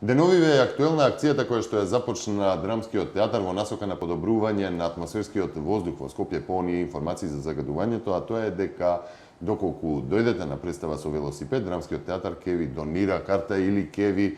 Деновиве е актуелна акцијата која што ја започна Драмскиот театар во насока на подобрување на атмосферскиот воздух во Скопје по оние информации за загадувањето, а тоа е дека доколку дојдете на представа со велосипед, Драмскиот театар ќе ви донира карта или ќе ви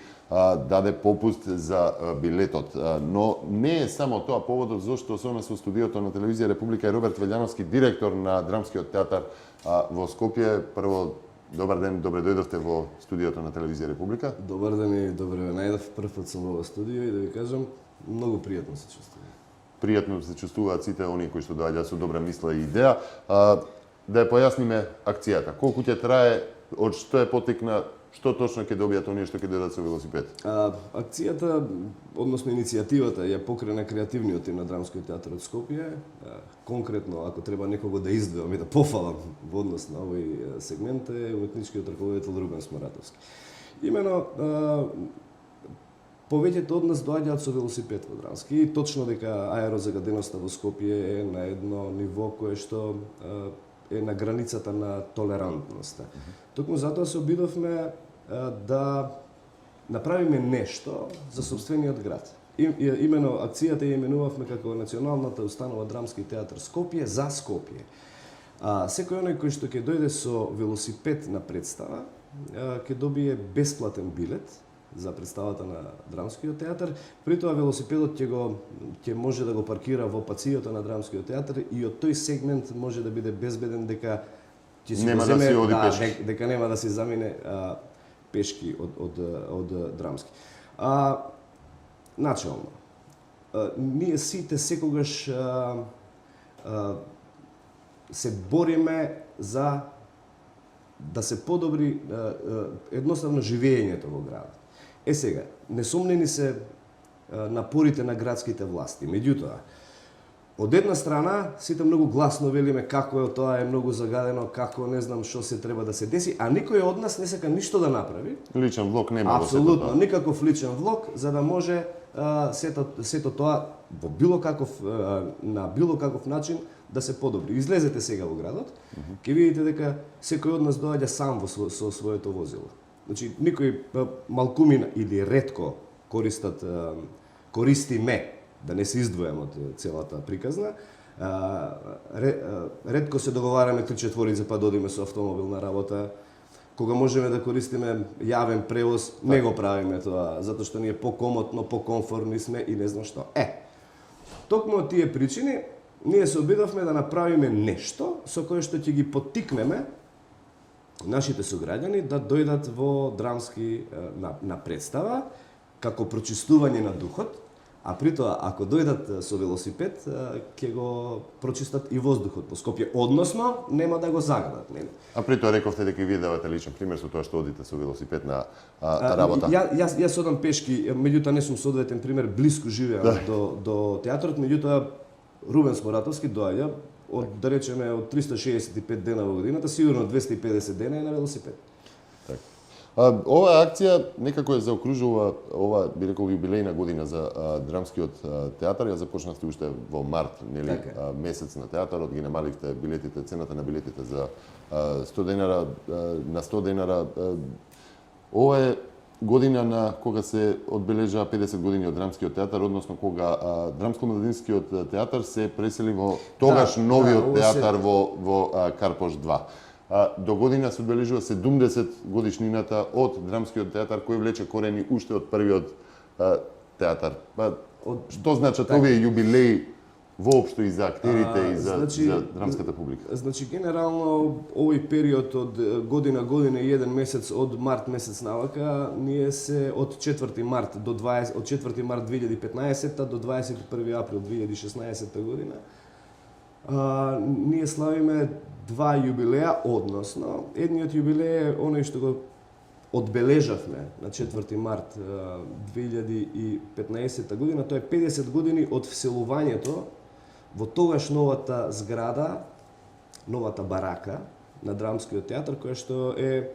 даде попуст за билетот. Но не е само тоа поводот зашто со нас во студиото на Телевизија Република е Роберт Велјановски, директор на Драмскиот театар во Скопје. Прво, добар ден, добре дојдовте во студиото на Телевизија Република. Добар ден и добре ве најдов. Прв пат сум во студио и да ви кажам, многу пријатно се чувствувам. Пријатно се чувствуваат сите оние кои што доаѓаат со добра мисла и идеја. Да ја појасниме акцијата. Колку ќе трае, од што е потекна, што точно ќе добијат оние што ќе дојдат со велосипед? Акцијата, односно иницијативата, ја покрена креативниот тим на Драмскиот театар од Скопје. Конкретно, ако треба некого да издвојам и да пофалам во однос на овој сегмент, е уметничкиот раководител Рубен Сморатовски. Имено, повеќето од нас доаѓаат со велосипед во Драмски и точно дека аерозагаденоста во Скопје е на едно ниво кое што е на границата на толерантноста. Токму затоа се обидовме да направиме нешто за сопствениот град. Имено акцијата ја именувавме како Националната установа Драмски театар Скопје за Скопје. Секој оној кој што ќе дојде со велосипед на представа, ќе добие бесплатен билет за представата на Драмскиот театар. При тоа велосипедот ќе може да го паркира во пацијото на Драмскиот театар и од тој сегмент може да биде безбеден дека ќе си нема го земе, да си оди пешки. дека нема да се замине пешки од Драмски. Начално, ние сите секогаш се бориме за да се подобри едноставно живеењето во градот. Сега, несомнени се напорите на градските власти. Меѓутоа, од една страна, сите многу гласно велиме како е тоа е многу загадено, како не знам што се треба да се деси, а никој од нас не сака ништо да направи. Личен влог нема во сето Апсолутно, тоа. никаков личен влог, за да може сето тоа во на било каков начин да се подобри. Излезете сега во градот, ќе видите дека секој од нас доаѓа сам со своето возило. Значи, никој малкумина или ретко користиме, да не се издвојам од целата приказна, ретко се договараме 3-4 па да одиме со автомобил на работа. Кога можеме да користиме јавен превоз, не го правиме тоа, затоа што ни е покомотно, покомфорни сме и не знам што. Токму од тие причини, ние се обидовме да направиме нешто со кое што ќе ги поттикнеме нашите сограѓани да дојдат во Драмски на представа, како прочистување на духот, а при тоа, ако дојдат со велосипед, ќе го прочистат и воздухот по Скопје, односно, нема да го загадат. А при тоа рековте дека ви давате личен пример со тоа што одите со велосипед на работа. Јас одам пешки, меѓутоа не сум соодветен пример, блиску живеам до театрот, меѓутоа Рубен Сморатовски доаѓа од, да речеме, од 365 дена во годината, сигурно 250 дена е на велосипед. Оваа акција некако е заокружува ова, би рекол, јубилејна година за Драмскиот театар. Ја започнавте уште во март, нели, месец на театарот, ги намаливте билетите, цената на билетите за 100 денара на 100 денара. Ова е година на кога се одбележаа 50 години од Драмскиот театар, односно кога Драмско-младинскиот театар се пресели во тогаш новиот театар во Карпош 2. До година се одбележува 70 годишнината од Драмскиот театар, кој влече корени уште од првиот театар. Што значат овие јубилеи воопшто и за актерите и за драмската публика? Значи, генерално, овој период од година и еден месец, од март месец навака, ние се од 4 март 2015 до 21 април 2016 година, ние славиме два јубилеја, односно, едниот јубилеј е оној што го одбележавме на 4 март 2015 година, тоа е 50 години од вселувањето во тогаш новата зграда, новата барака на Драмскиот театар, која што е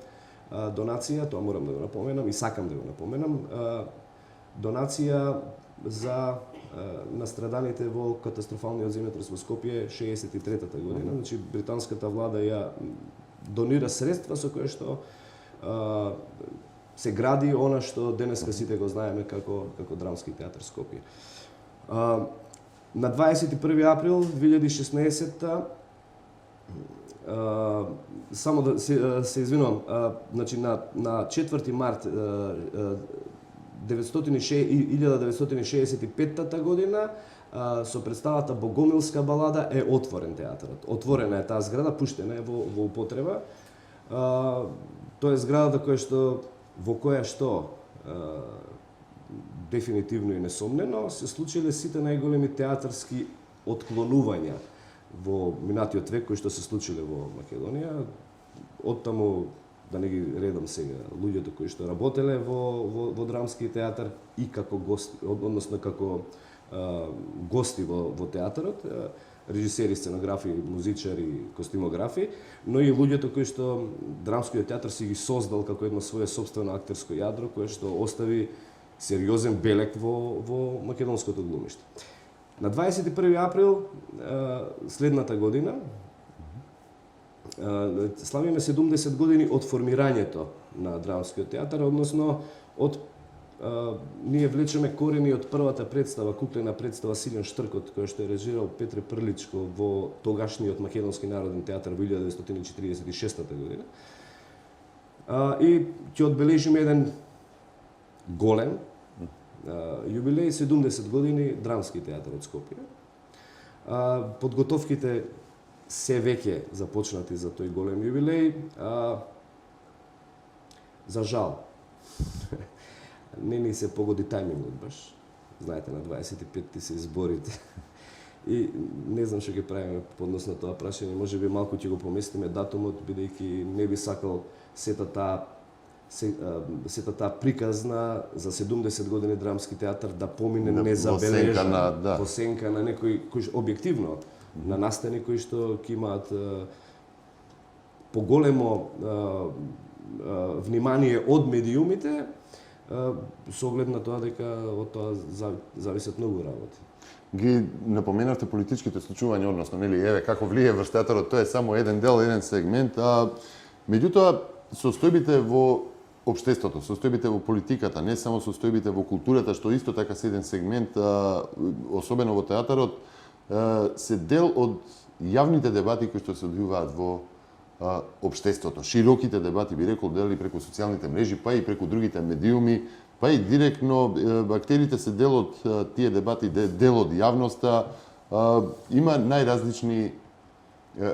донација, тоа морам да го напоменам и сакам да го напоменам, донација за настраданите во катастрофалниот земјотрес во Скопје 63-та година. Значи, британската влада ја донира средства со кои што се гради она што денеска сите го знаеме како Драмски театар Скопје. На 21 април 2016 само да се извинувам, значи на 4 март 1965 година со представата Богомилска балада е отворен театарот. Отворена е таа зграда, пуштена е во употреба. Тоа е зградата во која што дефинитивно и несомнено се случиле сите најголеми театарски отклонувања во минатиот век кои што се случиле во Македонија. Оттаму, да не ги редам сега, луѓето кои што работеле во Драмски театар и како гости, односно како гости во театарот, режисери, сценографи, музичари, костимографи, но и луѓето кои што Драмскиот театар си ги создал како едно свое сопствено актерско јадро кое што остави сериозен белег во македонското глумиште. На 21 април следната година славиме 70 години од формирањето на Драмскиот театар, односно ние влечеме корени од првата представа, куклена представа Силен Штркот, која што е режирал Петре Прличко во тогашниот Македонски народен театар во 1946 година. И ќе одбележиме еден голем јубилеј, 70 години Драмски театар од Скопје. Подготовките се веќе започнати за тој голем јубилеј. За жал, не ни се погоди тајмингот баш. Знаете, на 25-ти се изборите. И не знам што ќе правиме поднос на тоа прашање. Може би малку ќе го поместиме датумот, бидејќи не би сакал сета таа приказна за 70 години Драмски театар да помине незабележан во сенка на некои кои објективно на настани кои што ќе имаат поголемо внимание од медиумите, со оглед на тоа дека од тоа зависат многу работи. Ги напоменавте политичките случувања, односно, нели, еве како влие врз театарот, тоа е само еден дел, еден сегмент, меѓутоа состојбите во општеството, состојбите во политиката, не само состојбите во културата, што исто така се еден сегмент, особено во театарот, се дел од јавните дебати кои што се одвиваат во општеството. Широките дебати, би рекол, дели преку социјалните мрежи, па и преку другите медиуми, па и директно актерите се дел од тие дебати, дел од јавноста. Има најразлични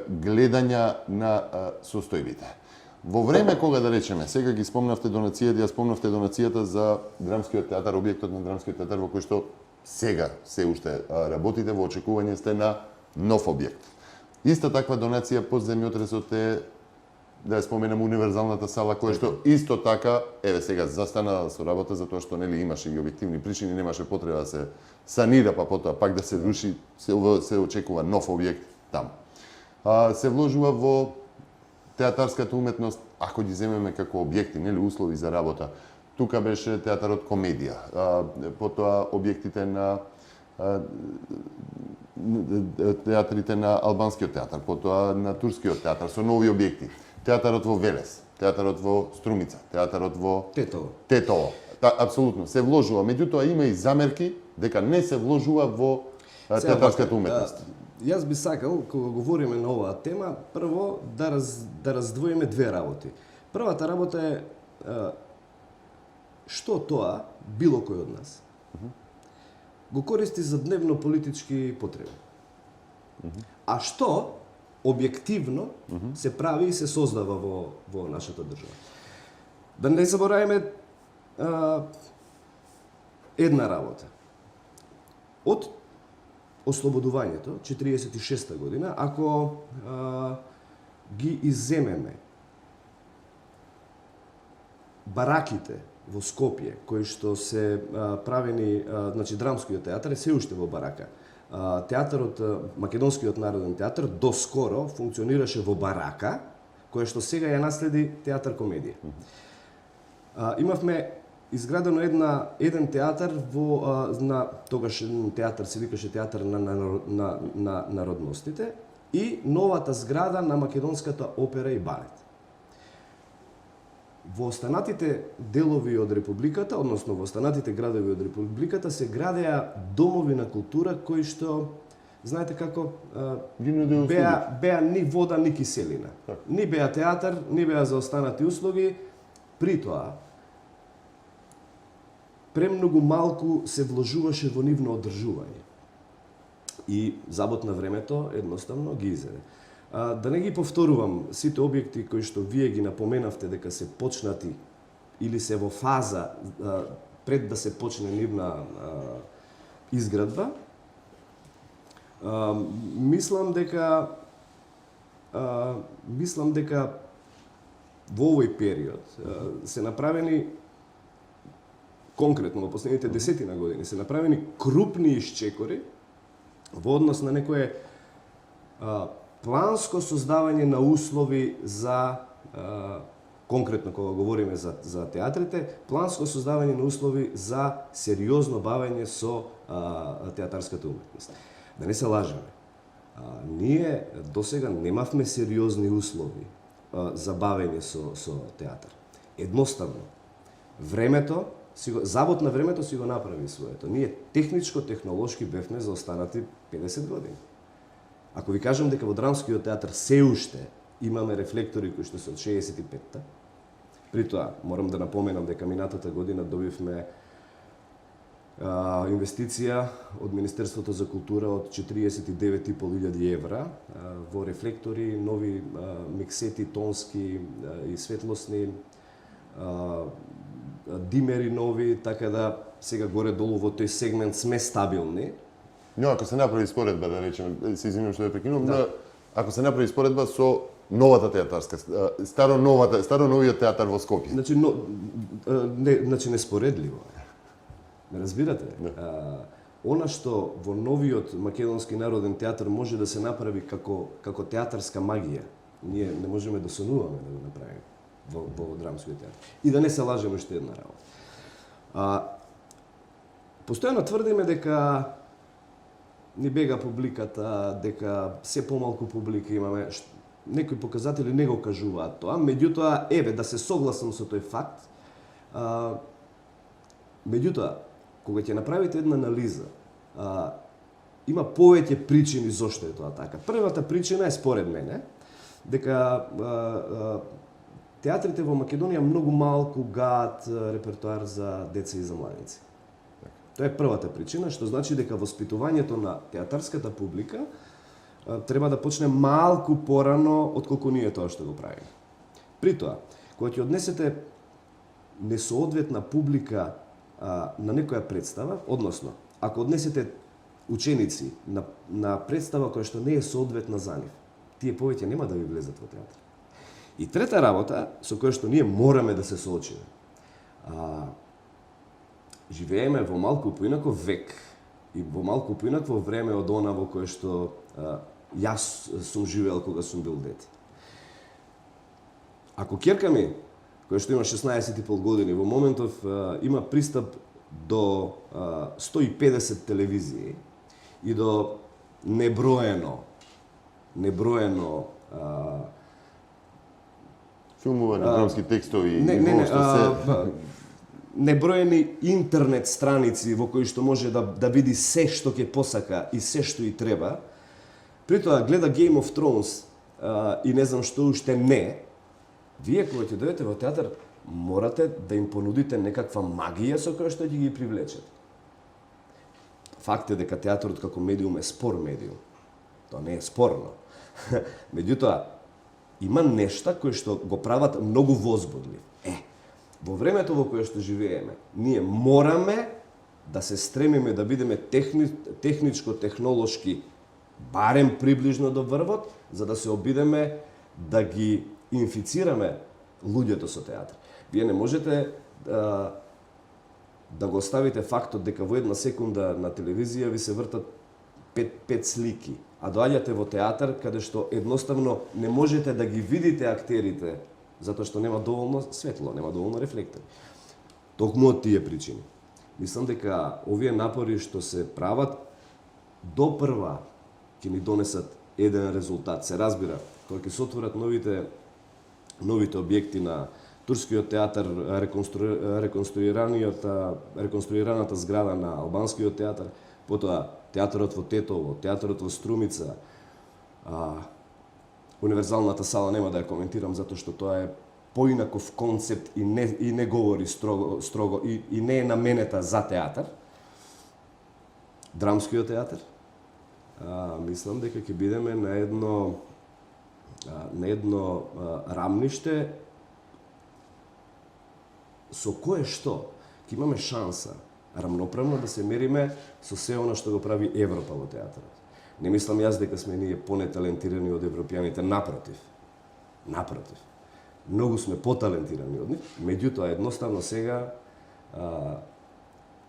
гледања на состојбите. Во време кога, да речеме, сега ги спомнавте донацијата, ја спомнавте донацијата за Драмскиот театар, објектот на Драмскиот театар во кој што сега се уште работите, во очекување сте на нов објект. Иста таква донација под земјотресот е, да ја споменам, универзалната сала, која што исто така, еве сега застана со работа затоа што нели имаше и објективни причини, немаше потреба да се санира, па потоа пак да се руши, се очекува нов објект таму. Се вложува во театарската уметност, ако ги земеме како објекти, нели услови за работа. Тука беше театарот комедија, потоа објектите на театрите на албанскиот театар, потоа на турскиот театар со нови објекти. Театарот во Велес, театарот во Струмица, театарот во Тетово. Апсолутно се вложува, меѓутоа има и замерки дека не се вложува во театарската уметност. Јас би сакал, кога говориме на оваа тема, прво да раздвоиме две работи. Првата работа е што тоа, било кој од нас, го користи за дневно политички потреби. А што објективно се прави и се создава во нашата држава. Да не забораваме една работа. Од ослободувањето, 46-та година, ако ги изземеме бараките во Скопје, кои што се правени, значи Драмскиот театар е се уште во барака. Театарот, Македонскиот народен театар, доскоро функционираше во барака, која што сега ја наследи театар комедија. Имавме изградено еден театар на тогаш театар се викаше театар на народностите и новата зграда на Македонската опера и балет. во останатите делови од републиката, односно во останатите градови од републиката се градеа домови на култура кои што знаете како беа ни вода ни киселина. Ни беа театар, ни беа за останати услуги, при тоа премногу малку се вложуваше во нивно одржување. И забот на времето едноставно ги изеде. Да не ги повторувам сите објекти кои што вие ги напоменавте дека се почнати или се во фаза пред да се почне нивна изградба, мислам дека во овој период се направени конкретно во последните 10 години се направени крупни исчекори во однос на некое планско создавање на услови за конкретно кога говориме за театрите, планско создавање на услови за сериозно бавење со театарската уметност. Да не се лажеме. Ние досега немавме сериозни услови за бавење со театар. Едноставно, времето, забот на времето си го направи своето. Ние техничко-технолошки бевме за останати 50 години. Ако ви кажам дека во Драмскиот театар се уште имаме рефлектори кои што се од 65-та, при тоа морам да напоменам дека минатата година добивме инвестиција од Министерството за култура од 49.500 евра во рефлектори, нови миксети тонски и светлосни, димери нови, така да сега горе-долу во тој сегмент сме стабилни. Но ако се направи споредба, да речеме, се извинувам што ја прекинувам, ако се направи споредба со новата театарска, старо-новиот театар во Скопје. Значи неспоредливо е. Ме разбирате? Она што во новиот македонски народен театар може да се направи како театарска магија, ние не можеме да сонуваме да го направиме во Драмскиот театар. И да не се лажеме уште една работа. Постојано тврдиме дека ни бега публиката, дека се помалку публика имаме, некои показатели не го кажуваат тоа, меѓутоа, да се согласам со тој факт, меѓутоа, кога ќе направите една анализа, има повеќе причини зошто е тоа така. Првата причина е според мене дека театрите во Македонија многу малку гаат репертоар за деца и за младици. Тоа е првата причина, што значи дека воспитувањето на театарската публика треба да почне малку порано отколку ние тоа што го правиме. При тоа, кога ќе однесете несоодветна публика на некоја представа, односно, ако однесете ученици на представа која што не е соодветна за нив, тие повеќе нема да ви влезат во театар. И трета работа, со која што ние мораме да се соочиме. Живееме во малку поинаков век и во малку поинакво време од она во кое што јас сум живеел кога сум бил дете. Ако ќерка ми, која што има 16,5 години, во моментов има пристап до 150 телевизии и до неброено филмување, драмски текстови и воопшто се неброени интернет страници во кои што може да види се што ќе посака и се што и треба. При тоа гледа Game of Thrones и не знам што уште не. Вие кога ќе дојдете во театар морате да им понудите некаква магија со која што ќе ги привлечете. Факт е дека театарот како медиум е спор медиум. Тоа не е спорно. Меѓутоа, има нешта кои што го прават многу возбудлив. Во времето во кое што живееме, ние мораме да се стремиме да бидеме техничко-технолошки барем приближно до врвот, за да се обидеме да ги инфицираме луѓето со театар. Вие не можете да го оставите фактот дека во една секунда на телевизија ви се вртат 5 слики, а доаѓате во театар каде што едноставно не можете да ги видите актерите затоа што нема доволно светло, нема доволно рефлектори. Токму од тие причини. Мислам дека овие напори што се прават допрва ќе ни донесат еден резултат. Се разбира, кога ќе се отворат новите објекти на турскиот театар, реконструираната зграда на албанскиот театар, потоа театарот во Тетово, театарот во Струмица, универзалната сала нема да ја коментирам затоа што тоа е поинаков концепт и не говори строго и не е наменета за театар. Драмскиот театар, мислам дека ќе бидеме на едно рамниште со кое што ќе имаме шанса рамноправно да се мериме со се она што го прави Европа во театарот. Не мислам јас дека сме ние понеталентирани од европјаните, напротив. Многу сме поталентирани од нив, меѓутоа едноставно сега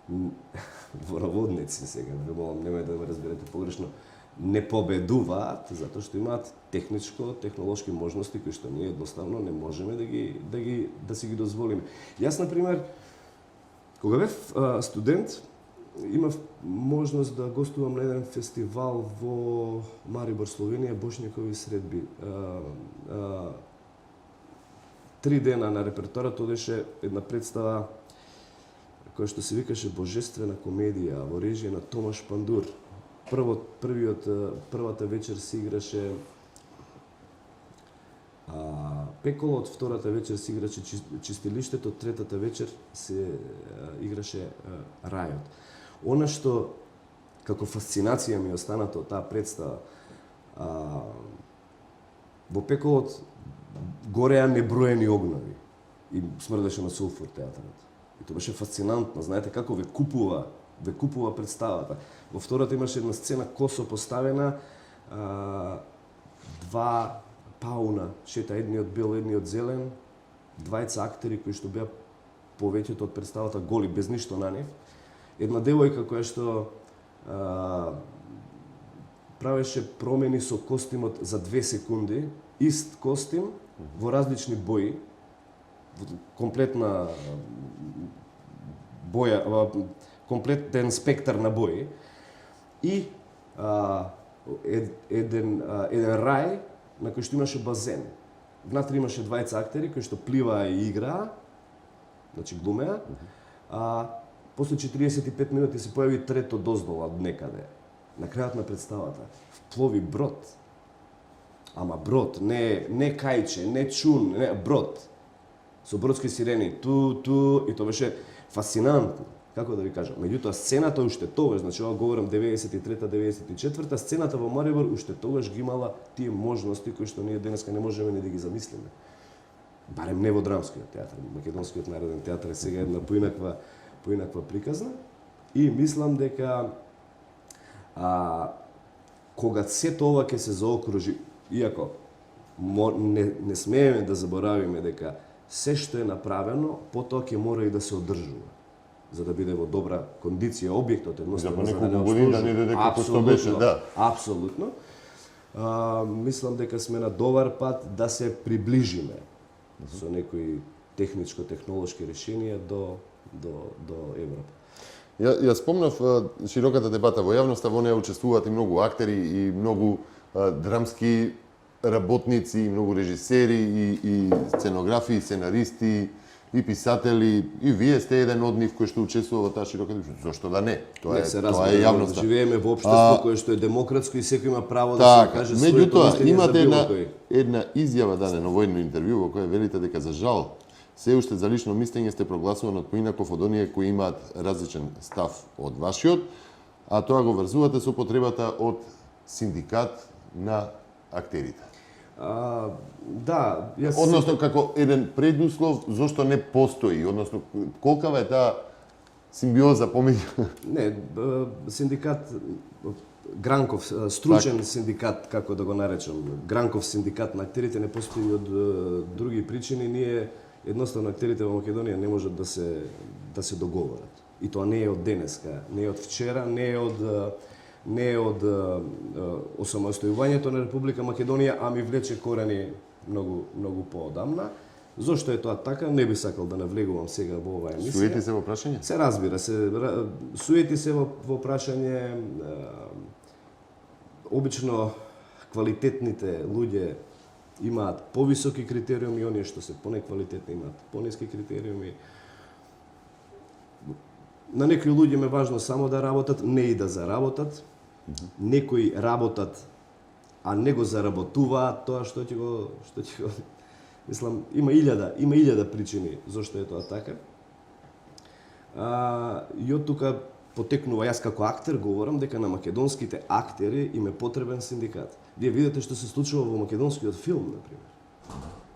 во наводници сега, немај да ме разберете погрешно, не победуваат затоа што имаат техничко-технолошки можности кои што ние едноставно не можеме да си ги дозволиме. Јас на пример кога бев студент имав можност да гостувам на еден фестивал во Марибор, Словенија, Бошњакови средби. 3 дена на репертоарот одеше една представа која што се викаше Божествена комедија во режија на Томаш Пандур. Првата вечер се играше Пеколот, втората вечер се играше Чистилиштето, третата вечер се играше Рајот. Она што како фасцинација ми останато од таа представа, во Пеколот гореа неброени огнови и смрдеше на сулфур театарот. И тоа беше фасцинантно, знаете како ве купува представата. Во втората имаше една сцена косо поставена, два пауна, шета едниот бел, едниот зелен, двајца актери кои што беа повеќето од представата голи, без ништо на нив. Една девојка која што правеше промени со костимот за 2 секунди, ист костим во различни бои, комплетна боја, комплетен спектар на бои и еден рај на кој што имаше базен. Внатре имаше двајца актери кои што пливаа и играа, значи глумеа, после 45 минути се појави трето доздола од некаде. На крајот на представата вплови брод. Ама брод, не кајче, не чун, не брод. Со бродски сирени, ту, и тоа беше фасцинантно, како да ви кажам. Меѓутоа, сцената уште тогаш, значи ова говорам 93-94, сцената во Марибор уште тогаш ги имала тие можности кои што ние денеска не можеме ни да ги замислиме. Барем не во Драмскиот театар, Македонскиот народен театар е сега една поинаква приказна. И мислам дека кога сето ова ќе се заокружи, иако не смееме да заборавиме дека се што е направено, потоа ќе мора и да се одржува, за да биде во добра кондиција објектот, едноставно за да не години да не дојде како што беше, да. Апсолутно. Мислам дека сме на добар пат да се приближиме со некои техничко-технолошки решенија до Европа. Ја спомнав широката дебата во јавноста, во неја учествуваат и многу актери и многу драмски работници, и многу режисери, и сценографи, и сценаристи, и писатели, и вие сте еден од нив кој што учествува во таа широка дебата. Зошто да не? Тоа е јавноста. Живееме во општество кое што е демократско и секој има право да се каже своето мислење за било кој. Една изјава дадена во едно интервју во која велите дека за жал се уште за лично мислење сте прогласувани од поинаков од оние кои имаат различен став од вашиот, а тоа го врзувате со потребата од синдикат на актерите. Да, односно како еден предуслов зошто не постои, односно колкава е таа симбиоза помеѓу. Не, синдикат Гранков, стручен синдикат, како да го наречам, Гранков синдикат на актерите не постои од други причини. Ние едноставно актерите во Македонија не можат да се договорат. И тоа не е од денеска, не е од вчера, не е од осамостојувањето на Република Македонија, ами влече корени многу поодамна. Зошто е тоа така? Не би сакал да навлегувам сега во оваа емисија. Суети се во прашање? Се разбира, суети се во прашање. Обично квалитетните луѓе имаат повисоки критериуми, оние што се понеквалитетни имаат пониски критериуми. На некои луѓе им е важно само да работат, не и да заработат. Некои работат, а не го заработуваат тоа што ќе го мислам, има илјада причини зошто е тоа така. И од тука потекнува, јас како актер говорам дека на македонските актери им е потребен синдикат. Вие видите што се случува во македонскиот филм, например.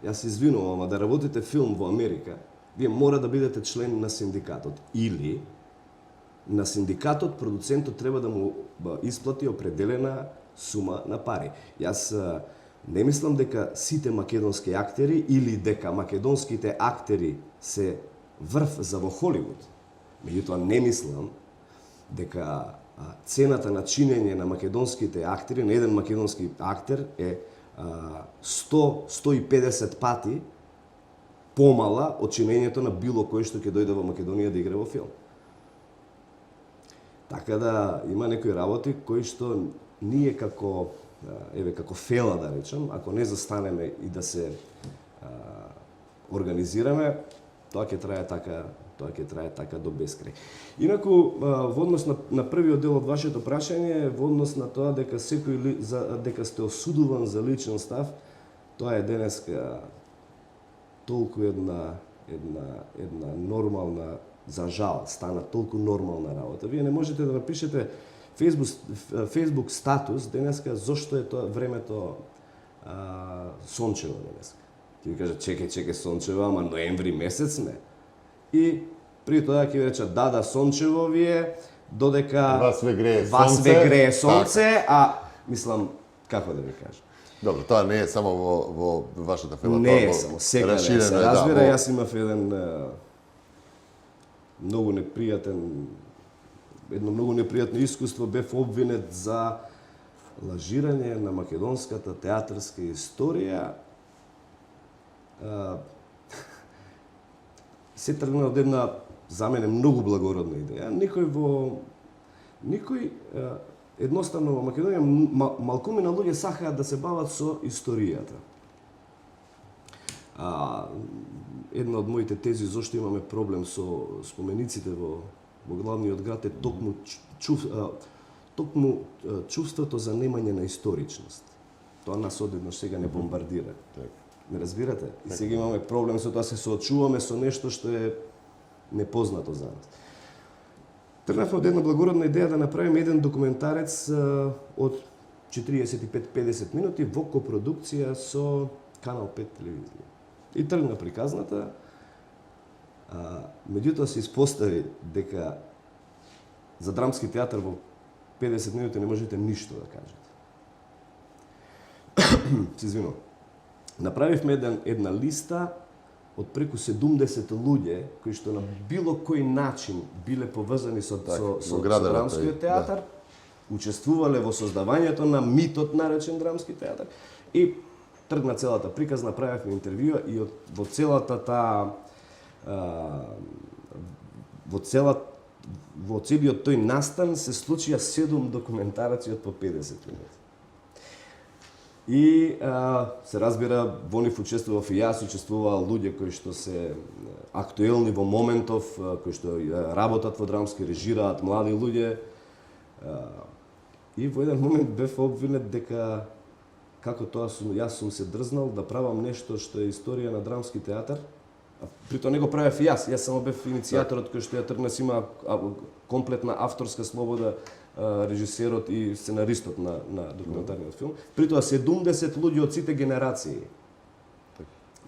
Јас се извинувам, ама да работите филм во Америка, вие мора да бидете член на синдикатот. Или на синдикатот продуцентот треба да му исплати определена сума на пари. Јас не мислам дека сите македонски актери или дека македонските актери се врв за во Холивуд. Меѓутоа не мислам дека цената на чинење на македонските актери, на еден македонски актер е 100-150 пати помала од чинењето на било кој што ќе дојде во Македонија да игра во филм. Така да има некои работи кои што ние како како фела да речем, ако не застанеме и да се организираме, тоа ќе трае така до бескрај. Инаку во однос на првиот дел од вашето прашање, во однос на тоа дека дека сте осудуван за личен став, тоа е денеска толку една нормална, за жал, стана толку нормална работа. Вие не можете да напишете Facebook статус денеска зошто е тоа времето сончево денеска. Ќе ви кажа чекај сончево, ама ноември месец не. И при тоа ќе ви речат да сончево ви е, додека вас ве грее сонце, а мислам како да ви кажам. Добро, тоа не е само во вашата фела, не е само секаде. Се разбира, јас имав едно многу непријатно искуство, бев обвинет за лажирање на македонската театарска историја. Се тргна од една, за мене, многу благородна идеја. Никој едноставно во Македонија, малкумина луѓе сакаат да се бават со историјата. Една од моите тези зошто имаме проблем со спомениците во главниот град е токму чувството за немање на историчност. Тоа нас одеднаш сега не бомбардира. Не разбирате? И сега имаме проблем со тоа, се соочуваме со нешто што е непознато за нас. Тргнавме од една благородна идеја да направиме еден документарец од 45-50 минути во копродукција со Канал 5 телевизија. И тргна приказната, меѓутоа се испостави дека за драмски театар во 50 минути не можете ништо да кажете. Се извинувам. Направивме една листа од преку 70 луѓе кои што на било кој начин биле поврзани со драмскиот театар, учествувале во создавањето на митот наречен драмски театар и тргна целата приказ, направивме интервјуа и во целиот тој настан се случија 7 документараци од по 50 минути. И се разбира, во нив учествував и јас, учествуваа луѓе кои што се актуелни во моментов, кои што работат во драмски, режираат, млади луѓе. И во еден момент бев обвинет дека како тоа јас сум се дрзнал да правам нешто што е историја на драмски театар. При тоа не го правев и јас само бев иницијаторот кој што ја тргна, си има комплетна авторска слобода режисерот и сценаристот на документарниот филм. При тоа 70 луѓе од сите генерации.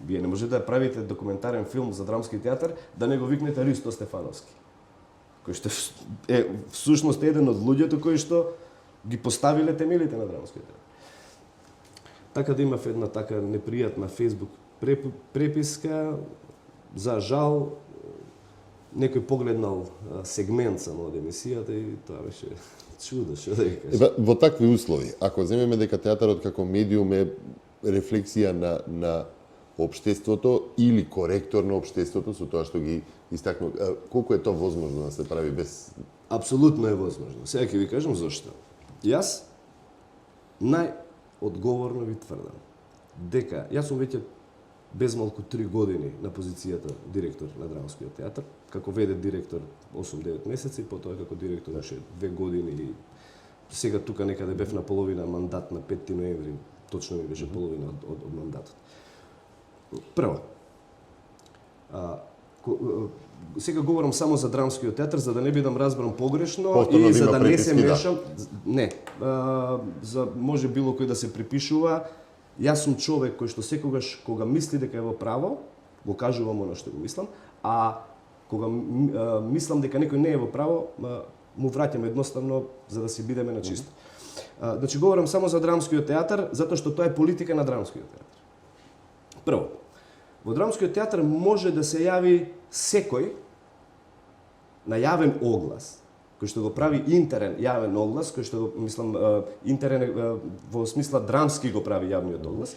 Вие не можете да правите документарен филм за драмски театар да не го викнете Ристо Стефановски, кој што е всушност еден од луѓето кои што ги поставиле темелите на драмскиот театар. Така да имав една така непријатна Facebook преписка. За жал, некој погледнал сегмент само од емисијата и тоа беше чудо, што да ја кажам. Во такви услови, ако земеме дека театарот како медиум е рефлексија на општеството или коректор на општеството со тоа што ги истакнува, колку е тоа возможно да се прави без... Апсолутно е возможно. Сега ќе ви кажам зошто. Јас најодговорно ви тврдам дека јас сум веќе безмалку 3 години на позицијата директор на Драмскиот театар, како веде директор 8-9 месеци, потоа како директор уште 2 години и сега тука некаде бев на половина мандат на 5 ноември, точно ми беше половина од мандатот. Прво, сега говорам само за Драмскиот театар, за да не бидам разбран погрешно повторно и да за има да не притиски, се да. мешам. Не, за може било кој да се припишува. Јас сум човек кој што секогаш кога мисли дека е во право, го кажувам оно што го мислам, а кога мислам дека некој не е во право, му враќам едноставно за да си бидеме на чисто. Значи говорам само за Драмскиот театар затоа што тоа е политика на Драмскиот театар. Прво, во Драмскиот театар може да се јави секој на јавен оглас, кој што го прави интерен јавен оглас, кој што го мислам интерен во смисла драмски го прави јавниот оглас,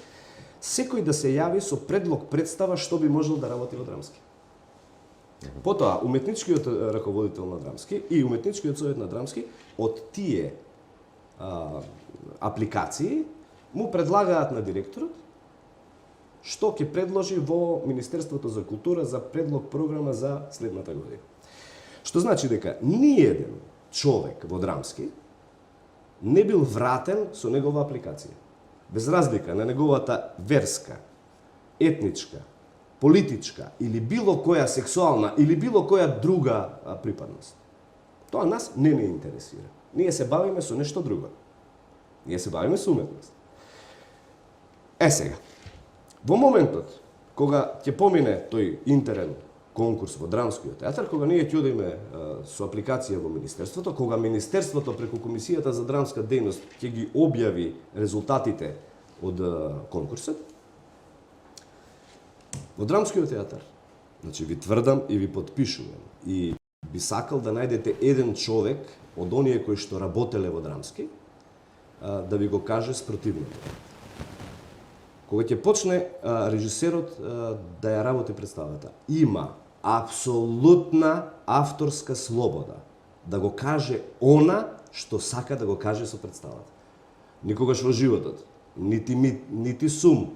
секој да се јави со предлог представа што би можел да работи во Драмски. Потоа уметничкиот раководител на Драмски и уметничкиот совет на Драмски од тие апликации му предлагаат на директорот што ќе предложи во Министерството за култура за предлог програма за следната година. Што значи дека ниеден човек во Драмски не бил вратен со негова апликација. Без разлика на неговата верска, етничка, политичка или било која сексуална или било која друга припадност. Тоа нас не интересира. Ние се бавиме со нешто друго. Ние се бавиме со уметност. Сега, во моментот кога ќе помине тој интерен конкурс во Драмскиот театар, кога ние ќе одиме со апликација во Министерството, кога Министерството преку Комисијата за драмска дејност ќе ги објави резултатите од конкурсот, во Драмскиот театар, значи ви тврдам и ви подпишувам, и би сакал да најдете еден човек од оние кои што работеле во Драмски, да ви го каже спротивното. Кога ќе почне режисерот да ја работи представата, има апсолутна авторска слобода да го каже она што сака да го каже со представата. Никогаш во животот, нити сум,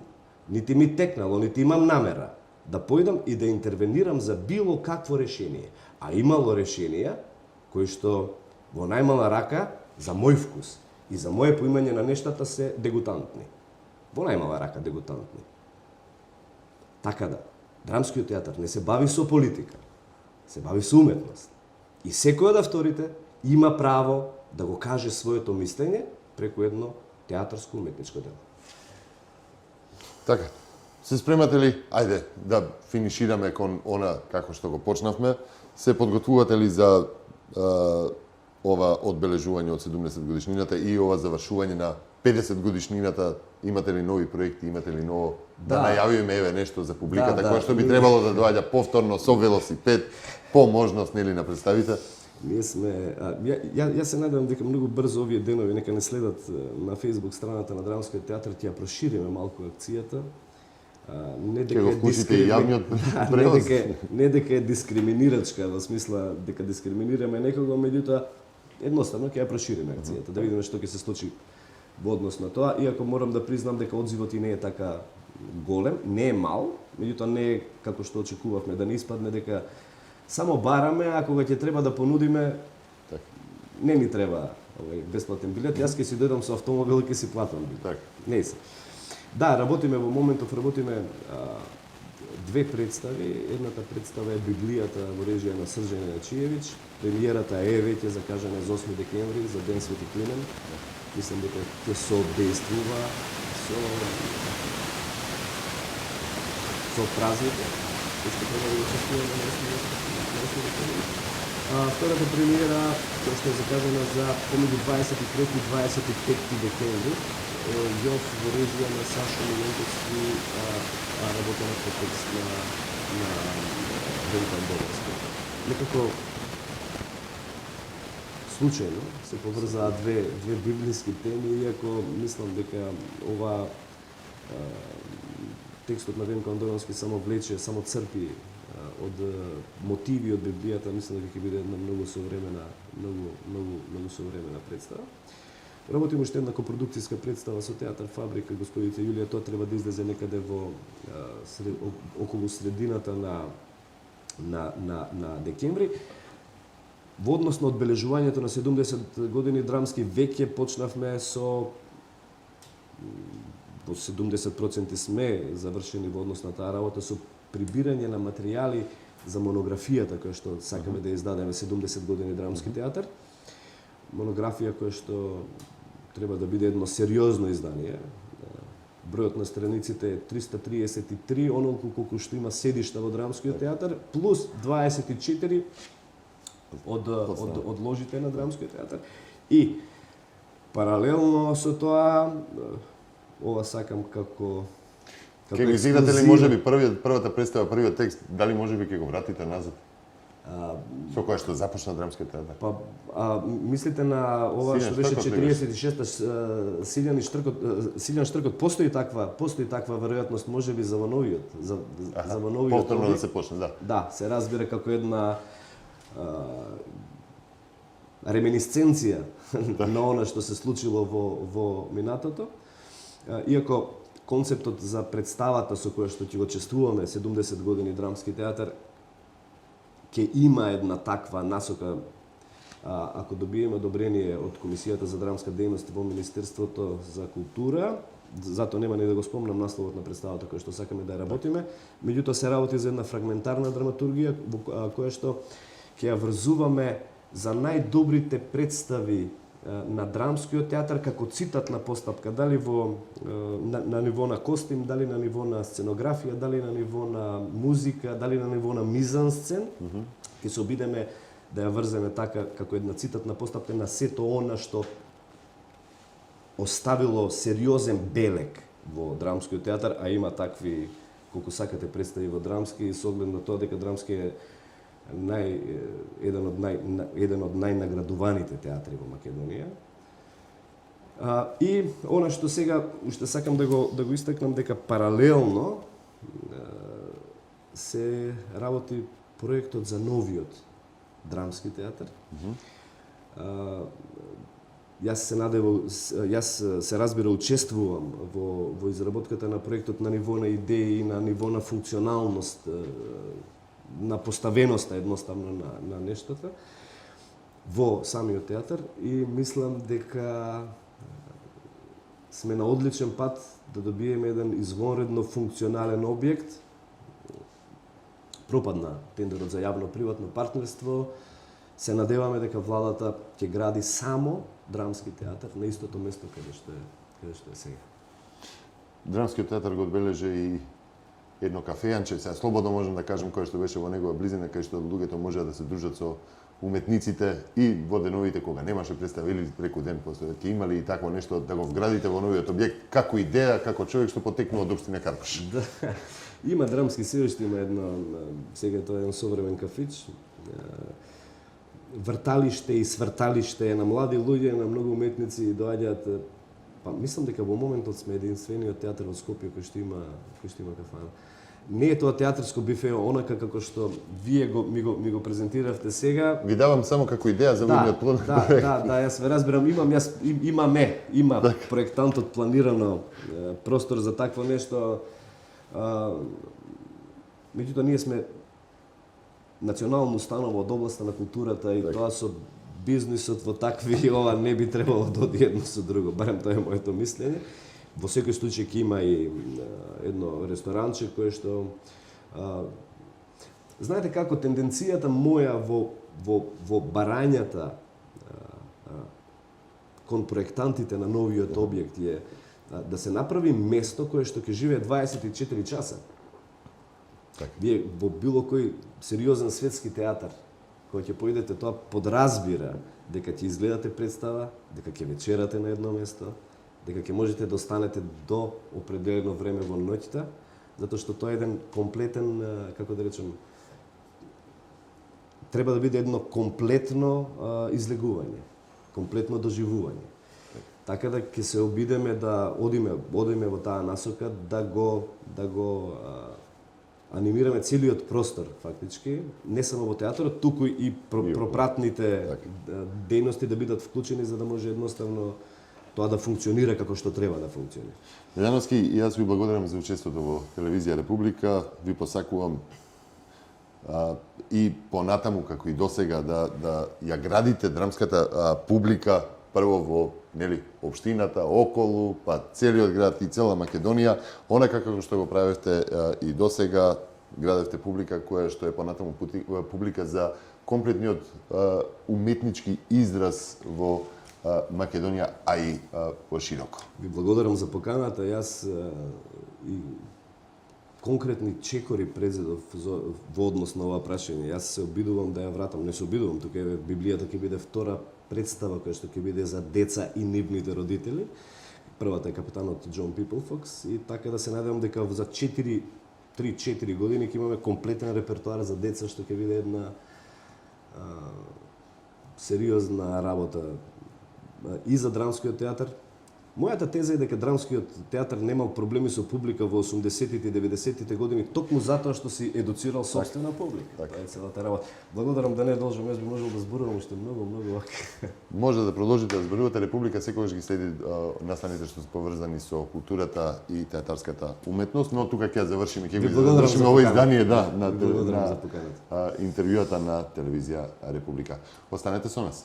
нити ми текнало, нити имам намера да појдам и да интервенирам за било какво решение. А имало решенија кои што во најмала рака за мој вкус и за моје поимање на нештата се дегутантни. Во најмала рака дегутантни. Така да, Драмскиот театар не се бави со политика, се бави со уметност. И секој од авторите има право да го каже своето мислење преку едно театарско уметничко дело. Така, се спремате ли, ајде, да финишираме кон она како што го почнавме, се подготвувате ли за ова одбележување од 70 годишнината и ова завршување на 50 годишнината? Имате ли нови проекти, имате ли ново да најавиме еве нешто за публиката која што би требало да доаѓа повторно со велосипед по можност нели на представите? Ние сме јас се надевам дека многу брзо овие денови нека не следат на Facebook страната на Драмскиот театар, ќе ја прошириме малку акцијата. Не дека го вклучите и јавниот превоз. Не дека е дискриминирачка во смисла дека дискриминираме некого, меѓутоа едноставно ќе ја прошириме акцијата, да видиме што ќе се случи во однос на тоа, иако морам да признам дека одзивот и не е така голем, не е мал, меѓутоа не е како што очекувавме, да не испадне дека само бараме, а кога ќе треба да понудиме, не ни треба бесплатен билет, јас ќе си дојдам со автомобил и ќе си платам билет. Не се. Да, работиме во моментов, работиме две представи. Едната представа е Библијата во режија на Срđan Јачиевиќ. Премиерата е веќе закажана за 8 декември за Ден Свети Климен. Мислам дека ќе соодействува со празникот, кој што треба да учествува на 8 декември. Втората премиера, која што е закажана за помеѓу 23 и 25 декември, Јов во режија на Сашо Милентовски, работена по текст на Венко Андоновски. Некако случајно се поврзаат две библиски теми, иако мислам дека ова текстот на Венко Андоновски само влече, само црпи од мотиви од Библијата, мислам дека ќе биде една многу современа представа. Работиме уште една копродукцијска представа со Театар Фабрика, господица Јулија, тоа треба да излезе некаде во околу средината на декември. Во однос на одбележувањето на 70 години драмски, веќе почнавме со во 70% сме завршени во однос на таа работа со прибирање на материјали за монографијата која што сакаме да издадеме 70 години драмски театар. Монографија која што треба да биде едно сериозно издание. Бројот на страниците е 333, онолку колку што има седишта во драмскиот театар, плюс 24 од ложите на драмскиот театар. И паралелно со тоа, ова сакам како Ке го изиграте ли можеби првата представа, првиот текст, дали можеби ќе го вратите назад? Со која што започна драмскиот театар? Па, мислите на ова што беше 46-та Силјан Штркот, постои таква веројатност можеби за во новиот, за во новиот. Повторно да се почне, да. Да, се разбира како една реминисценција на она што се случило во минатото. Иако концептот за представата со која што ќе го чествуваме 70 години драмски театар ќе има една таква насока, ако добиеме одобрение од Комисијата за драмска дејност во Министерството за култура, затоа нема ни да го спомнам насловот на представата која што сакаме да ја работиме, меѓутоа се работи за една фрагментарна драматургија која што ќе ја врзуваме за најдобрите представи на драмскиот театар како цитатна постапка, дали на ниво на костим, дали на ниво на сценографија, дали на ниво на музика, дали на ниво на мизансцен. Ќе се обидеме да ја врземе така како една цитатна постапка на сето она што оставило сериозен белег во драмскиот театар, а има такви колку сакате представи во драмски, со оглед на тоа дека драмски е еден од најнаградуваните театри во Македонија. И она што сега уште сакам да го истакнам, дека паралелно се работи проектот за новиот драмски театар. Јас се разбира учествувам во изработката на проектот на ниво на идеи, на ниво на функционалност, на поставеноста едноставно на нештата во самиот театар, и мислам дека сме на одличен пат да добиеме еден извонредно функционален објект. Пропадна тендерот за јавно-приватно партнерство. Се надеваме дека владата ќе гради само драмски театар на истото место каде што е сега. Драмскиот театар го одбележи и едно кафејанче, сега слободно можам да кажам, кое што беше во негова близина, кај што луѓето можеа да се дружат со уметниците, и во деновите кога немаше представа или преку ден после, ќе имали и такво нешто да го вградите во новиот објект, како идеја, како човек што потекнува од општина Карпаш. Да. Има драмски сеошто, има едно, сега тоа е еден современ кафич, врталиште и сврталиште на млади луѓе, на многу уметници доаѓаат. Па мислам дека во моментот сме единствениот театар во Скопје кој што има кафана. Не е тоа театарско бифе онака како што вие ми го презентиравте сега. Ви давам само како идеја за видниот план. Да, јас ве разбирам, има проектантот планирано простор за такво нешто. Меѓутоа ние сме национална установа од областа на културата и тоа со бизнисот во такви ова не би требало да оди едно со друго, барем тоа е моето мислење. Во секој случај ќе има и едно ресторанче кое што знаете како тенденцијата моја во барањата кон проектантите на новиот објект е да се направи место кое што ќе живее 24 часа. Вие во било кој сериозен светски театар кој ќе поидете, тоа подразбира дека ќе изгледате представа, дека ќе вечерате на едно место, дека ќе можете да останете до определено време во ноќта, затоа што тоа е еден комплетен, како да речем, треба да биде едно комплетно излегување, комплетно доживување. Така да ќе се обидеме да одиме во таа насока, да го анимираме целиот простор, фактички, не само во театарот, туку и пропратните дејности да бидат вклучени, за да може едноставно тоа да функционира како што треба да функционира. Јановски, јас ви благодарам за учеството во Телевизија Република. Ви посакувам и понатаму, како и досега, да ја градите драмската публика прво во општината, околу, па целиот град и цела Македонија, онака како што го правевте и досега, градевте публика која што е понатаму публика за комплетниот уметнички израз во Македонија, а и пошироко. Ви благодарам за поканата. Јас и конкретни чекори предзедов во однос на ова прашање. Јас се обидувам да ја вратам, не се обидувам, тука е Библијата ќе биде втора представа која што ќе биде за деца и нивните родители. Првата е Капитанот Џон Пиплфокс и така да се надевам дека за 3-4 години ќе имаме комплетен репертоар за деца што ќе биде една сериозна работа и за драмскиот театар. Мојата теза е дека драмскиот театар немал проблеми со публика во 80-тите и 90-тите години токму затоа што си едуцирал собствена публика. Така е целата работа. Благодарам да не должам, јас би можел да зборувам уште многу. Може да продолжите да зборувате. Република секогаш ги следи настаните што се поврзани со културата и театарската уметност, но тука ќе завршиме, ќе го завршиме ово издание на интервјуата на Телевизија Република. Останете со нас.